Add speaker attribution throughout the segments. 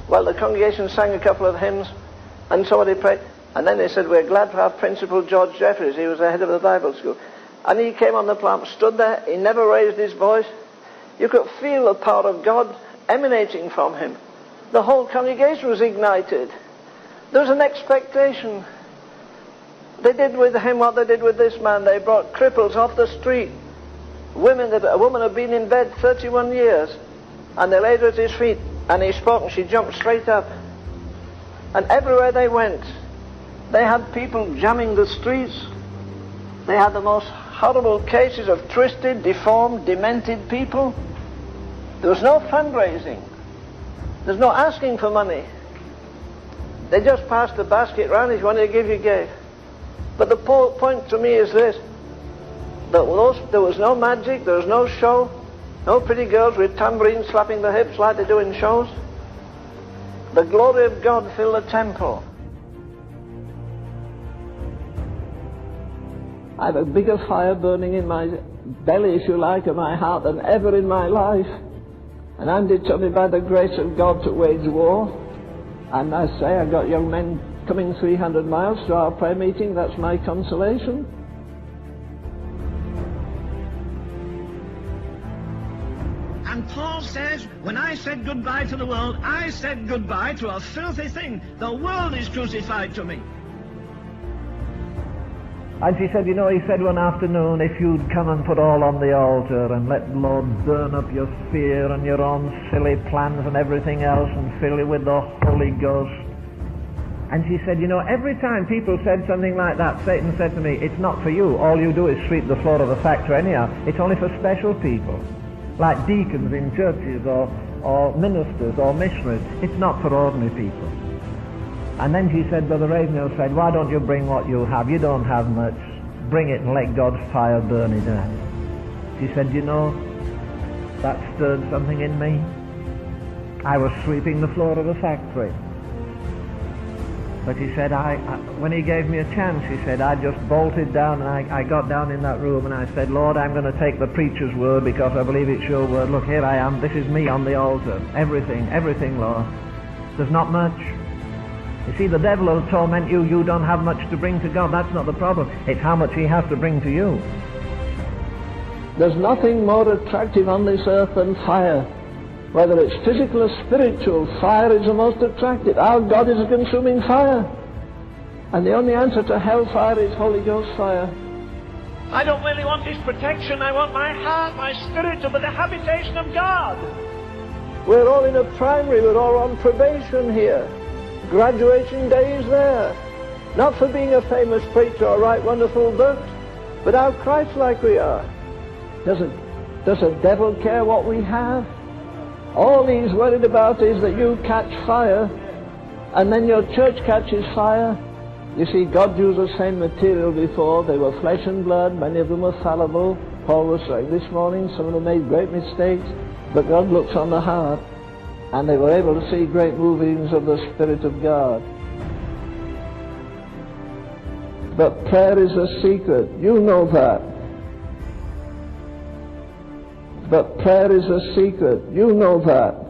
Speaker 1: Well, the congregation sang a couple of hymns, and somebody prayed, and then they said, we're glad to have Principal George Jeffreys. He was the head of the Bible school. And he came on the platform, stood there, he never raised his voice. You could feel the power of God emanating from him. The whole congregation was ignited. There was an expectation. They did with him what they did with this man. They brought cripples off the street. A woman had been in bed 31 years, and they laid her at his feet, and he spoke, and she jumped straight up. And everywhere they went, they had people jamming the streets. They had the most horrible cases of twisted, deformed, demented people. There was no fundraising. There's no asking for money. They just passed the basket round. If you wanted to give, you gave. But the point to me is this. There was no magic, there was no show, no pretty girls with tambourines slapping their hips like they do in shows. The glory of God filled the temple. I have a bigger fire burning in my belly, if you like, in my heart than ever in my life. And I'm determined by the grace of God to wage war. And I say, I've got young men coming 300 miles to our prayer meeting. That's my consolation.
Speaker 2: And Paul says, when I said goodbye to the world, I said goodbye to a filthy thing. The world is crucified to me.
Speaker 3: And she said, you know, he said one afternoon, if you'd come and put all on the altar and let the Lord burn up your fear and your own silly plans and everything else and fill you with the Holy Ghost. And she said, you know, every time people said something like that, Satan said to me, it's not for you. All you do is sweep the floor of the factory anyhow. It's only for special people, like deacons in churches or ministers or missionaries. It's not for ordinary people. And then she said, Brother Ravenhill said, why don't you bring what you have? You don't have much. Bring it and let God's fire burn it out. She said, you know, that stirred something in me. I was sweeping the floor of the factory. But she said, when he gave me a chance, she said, I just bolted down and I got down in that room and I said, Lord, I'm going to take the preacher's word because I believe it's your word. Look, here I am. This is me on the altar. Everything, Lord. There's not much. You see, the devil will torment you. You don't have much to bring to God. That's not the problem. It's how much he has to bring to you.
Speaker 1: There's nothing more attractive on this earth than fire. Whether it's physical or spiritual, fire is the most attractive. Our God is a consuming fire. And the only answer to hellfire is Holy Ghost fire.
Speaker 2: I don't really want his protection. I want my heart, my spirit to be the habitation of God.
Speaker 1: We're all in a primary. We're all on probation here. Graduation day is there. Not for being a famous preacher or write wonderful books, but how Christ-like we are. Does the devil care what we have? All he's worried about is that you catch fire, and then your church catches fire. You see, God used the same material before. They were flesh and blood. Many of them were fallible. Paul was saying this morning, some of them made great mistakes, but God looks on the heart. And they were able to see great movings of the Spirit of God. But prayer is a secret. You know that. But prayer is a secret. You know that.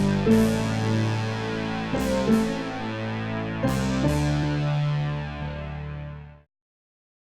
Speaker 4: Thank you.